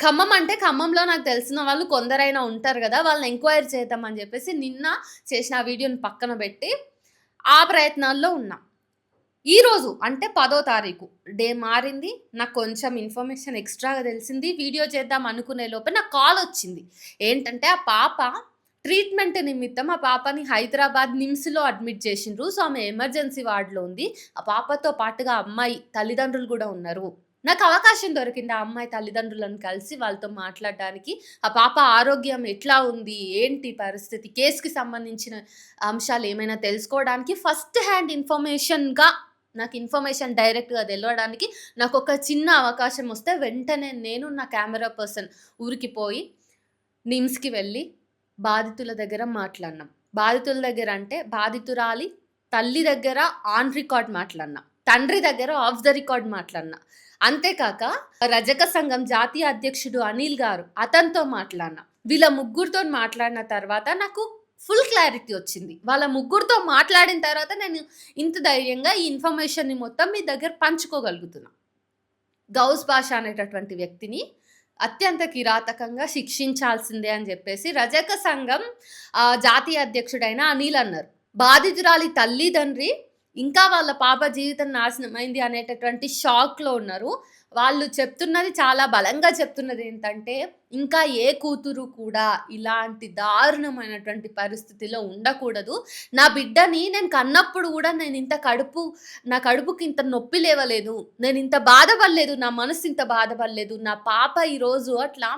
ఖమ్మం అంటే ఖమ్మంలో నాకు తెలిసిన వాళ్ళు కొందరైనా ఉంటారు గదా! వాళ్ళని ఎంక్వైరీ చేద్దామని జెప్పేసి నిన్న చేసిన ఆ వీడియోని పక్కన బెట్టి, ఆ ప్రయత్నాల్లో ఉన్నా. ఈరోజు అంటే 10వ తారీఖు డే మారింది. నాకు కొంచెం ఇన్ఫర్మేషన్ ఎక్స్‌ట్రాగా తెలిసింది. వీడియో చేద్దాం అనుకునే లోపే నాకు కాలొచ్చింది. ఏంటంటే ఆ పాప ట్రీట్‌మెంట్ నిమిత్తం ఆ పాపని హైదరాబాద్ నిమ్స్‌లో అడ్మిట్ చేషిండ్రు. సో, ఆమె ఎమర్జెన్సీ వార్డ్‌లో ఉంది. ఆ పాపతో పాటుగా అమ్మాయి తల్లిదండ్రులు గూడా ఉన్నారు. నాకు అవకాశం దొరికింది ఆ అమ్మాయి తల్లిదండ్రులను కలిసి వాళ్ళతో మాట్లాడడానికి. ఆ పాప ఆరోగ్యం ఎట్లా ఉంది? ఏంటి పరిస్థితి? కేస్‌కి సంబంధించిన అంశాలు ఏమైనా తెలుసుకోవడానికి ఫస్ట్ హ్యాండ్ ఇన్ఫర్మేషన్‌గా నాకు ఇన్ఫర్మేషన్ డైరెక్ట్‌గా తెలవడానికి నాకొక చిన్న అవకాశం వస్తే వెంటనే నేను నా కెమెరా పర్సన్ ఊరికి పోయి నిమ్స్‌కి వెళ్ళి బాధితుల దగ్గర మాట్లాడినాం. బాధితుల దగ్గర అంటే బాధితురాలి తల్లి దగ్గర ఆన్ రికార్డ్ మాట్లాడినా. తండ్రి దగ్గర ఆఫ్ ద రికార్డ్ మాట్లాడినా. అంతేకాక రజక సంఘం జాతీయ అధ్యక్షుడు అనిల్ గారు అతనితో మాట్లాడినా. వీళ్ళ ముగ్గురితోని మాట్లాడిన తర్వాత నాకు ఫుల్ క్లారిటీ వచ్చింది. వాళ్ళ ముగ్గురితో మాట్లాడిన తర్వాత నేను ఇంత ధైర్యంగా ఈ ఇన్ఫర్మేషన్‌ని మొత్తం మీ దగ్గర పంచుకోగలుగుతున్నా. గౌస్ బాషా అనేటటువంటి వ్యక్తిని అత్యంత కిరాతకంగా శిక్షించాల్సిందే అని జెప్పేసి రజక సంఘం జాతీయ అధ్యక్షుడైన అనిల్ అన్నారు. బాధితురాలి తల్లిదండ్రి ఇంకా వాళ్ళ పాప జీవితం నాశనమైంది అనేటటువంటి షాక్‌లో ఉన్నారు. వాళ్ళు చెప్తున్నది చాలా బలంగా చెప్తున్నదేంటంటే, ఇంకా ఏ కూతురు కూడా ఇలాంటి దారుణమైనటువంటి పరిస్థితిలో ఉండకూడదు. నా బిడ్డని నేను కన్నప్పుడు గూడా నా కడుపుకి ఇంత నొప్పి లేవలేదు. నేనింత బాధపడలేదు. నా మనసు ఇంత బాధపడలేదు. నా పాప ఈరోజు అట్లా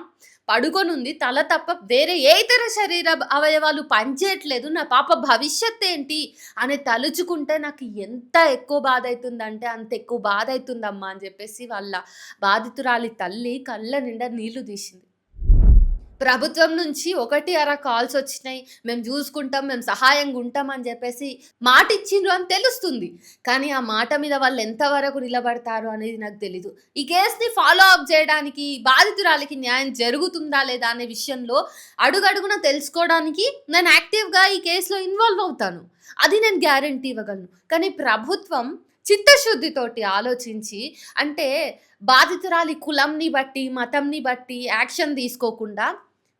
పడుకొనుంది. తల తప్ప వేరే ఏ ఇతర శరీర అవయవాలు పనిచేయట్లేదు. నా పాప భవిష్యత్తేంటి అని తలుచుకుంటే నాకు ఎంత ఎక్కువ బాధైతుందంటే, అంత ఎక్కువ బాధైతుందమ్మా అని జెప్పేసి వాళ్ళ బాధితురాలి తల్లి కళ్ళ నిండా నీళ్లు తీసింది. ప్రభుత్వం నుంచి ఒకటి అర కాల్సొచ్చినాయి. మేము జూసుకుంటాం, మేము సహాయంగా ఉంటాం అని జెప్పేసి మాటిచ్చిండ్రు అని తెలుస్తుంది. కానీ ఆ మాట మీద వాళ్ళు ఎంత వరకు నిలబడతారు అనేది నాకు తెలీదు. ఈ కేస్‌ని ఫాలో అప్ జేయడానికి బాధితురాలికి న్యాయం జరుగుతుందా లేదా అనే విషయంలో అడుగడుగున తెలుసుకోవడానికి నేను యాక్టివ్‌గా ఈ కేస్‌లో ఇన్వాల్వ్ అవుతాను. అది నేను గ్యారంటీ ఇవ్వగలను. కానీ ప్రభుత్వం చిత్తశుద్ధితోటి ఆలోచించి అంటే బాధితురాలి కులంని బట్టి, మతంని బట్టి యాక్షన్ తీసుకోకుండా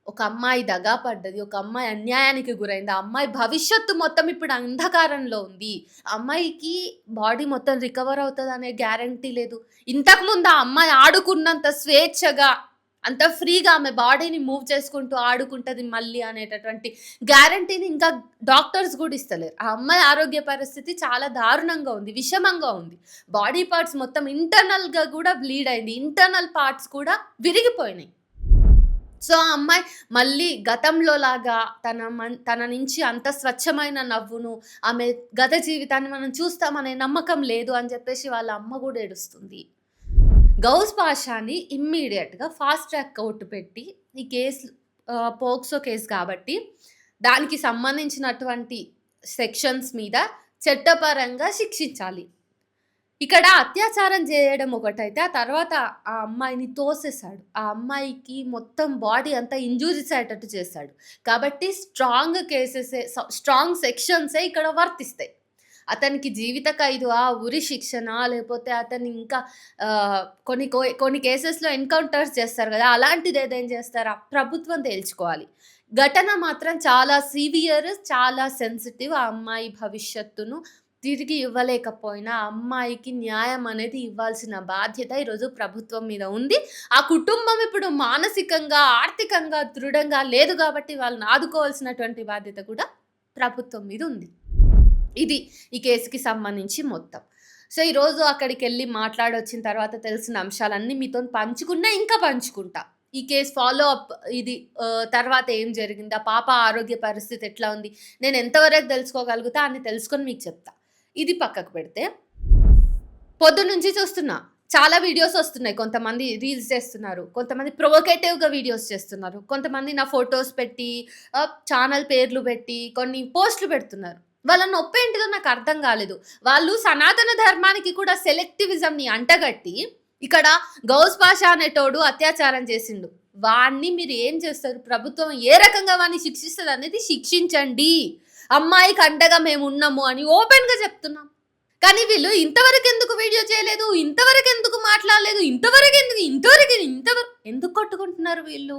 ఒక అమ్మాయి దగా పడ్డది. ఒక అమ్మాయి అన్యాయానికి గురైంది. ఆ అమ్మాయి భవిష్యత్తు మొత్తం ఇప్పుడు అంధకారంలో ఉంది. ఆ అమ్మాయికి బాడీ మొత్తం రికవర్ అవుతదనే గ్యారంటీ లేదు. ఇంతకుముందు ఆ అమ్మాయి ఆడుకున్నంత స్వేచ్ఛగా, అంత ఫ్రీగా ఆమె బాడీని మూవ్ చేసుకుంటూ ఆడుకుంటది మళ్ళీ అనేటటువంటి గ్యారంటీని ఇంకా డాక్టర్స్ గూడా ఇస్తలేరు. ఆ అమ్మాయి ఆరోగ్య పరిస్థితి చాలా దారుణంగా ఉంది. విషమంగా ఉంది. బాడీ పార్ట్స్ మొత్తం ఇంటర్నల్‌గా గూడా బ్లీడ్ అయింది. ఇంటర్నల్ పార్ట్స్ కూడా విరిగిపోయినాయి. సో, ఆ అమ్మాయి మళ్ళీ గతంలో లాగా తన నుంచి అంత స్వచ్ఛమైన నవ్వును, ఆమె గత జీవితాన్ని మనం చూస్తామనే నమ్మకం లేదు అని జెప్పేసి వాళ్ళ అమ్మ గూడా ఏడుస్తుంది. గౌస్ పాషాని ఇమ్మీడియేట్‌గా ఫాస్ట్ ట్రాక్ కోర్ట్ పెట్టి ఈ కేసు పోక్సో కేస్ కాబట్టి దానికి సంబంధించినటువంటి సెక్షన్స్ మీద చట్టపరంగా శిక్షించాలి. ఇక్కడ అత్యాచారం జేయడం ఒకటైతే, ఆ తర్వాత ఆ అమ్మాయిని తోసేసాడు. ఆ అమ్మాయికి మొత్తం బాడీ అంతా ఇంజ్యూరీస్ అయ్యేటట్టు చేశాడు. కాబట్టి స్ట్రాంగ్ సెక్షన్సే ఇక్కడ వర్తిస్తాయి. అతనికి జీవిత ఖైదా, ఉరి శిక్షనా లేపోతే అతన్ని ఇంకా కొన్ని కేసెస్‌లో ఎన్‌కౌంటర్స్ చేస్తారు గదా! అలాంటిదేదైనా చేస్తారా? ప్రభుత్వం తేల్చుకోవాలి. ఘటన మాత్రం చాలా సివియర్, చాలా సెన్సిటివ్. ఆ అమ్మాయి భవిష్యత్తును తిరిగి ఇవ్వలేకపోయినా, ఆ అమ్మాయికి న్యాయం అనేది ఇవ్వాల్సిన బాధ్యత ఈరోజు ప్రభుత్వం మీద ఉంది. ఆ కుటుంబం ఇప్పుడు మానసికంగా, ఆర్థికంగా దృఢంగా లేదు గాబట్టి వాళ్ళని ఆదుకోవాల్సినటువంటి బాధ్యత కూడా ప్రభుత్వం మీద ఉంది. ఇది ఈ కేస్‌కి సంబంధించి మొత్తం. సో, ఈరోజు అక్కడికెళ్ళి మాట్లాడొచ్చిన తర్వాత తెలిసిన అంశాలన్నీ మీతోని పంచుకున్నా, ఇంకా పంచుకుంటా. ఈ కేస్ ఫాలో అప్ ఇది తర్వాత ఏం జరిగింది? ఆ పాప ఆరోగ్య పరిస్థితి ఎట్లా ఉంది? నేను ఎంతవరకు తెలుసుకోగలుగుతా అన్ని తెలుసుకొని మీకు చెప్తా. ఇది పక్కకు పెడితే, పొద్దున్నుంచి చూస్తున్నా. చాలా వీడియోస్ ఒస్తున్నాయి. కొంతమంది రీల్స్ చేస్తున్నారు. కొంతమంది ప్రొవోకేటివ్‌గా వీడియోస్ చేస్తున్నారు. కొంతమంది నా ఫోటోస్ పెట్టి, ఛానెల్ పేర్లు పెట్టి, కొన్ని పోస్ట్‌లు పెడుతున్నారు. వాళ్ళ నొప్పేంటిదో నాకర్థం గాలేదు. వాళ్ళు సనాతన ధర్మానికి కూడా సెలెక్టివిజంని అంటగట్టి, ఇక్కడ గౌస్ పాషా అనేటోడు అత్యాచారం చేసిండు. వాడిని మీరు ఏం చేస్తారు? ప్రభుత్వం ఏ రకంగా వాడిని శిక్షిస్తదనేది శిక్షించండి. అమ్మాయికి అండగా మేమున్నాము అని ఓపెన్‌గా చెప్తున్నాం. కానీ వీళ్ళు ఇంతవరకు ఎందుకు వీడియో చేయలేదు? ఇంతవరకు ఎందుకు మాట్లాడలేదు? ఇంతవరకు ఎందుకు? ఎందుకు కొట్టుకుంటున్నారు వీళ్ళు?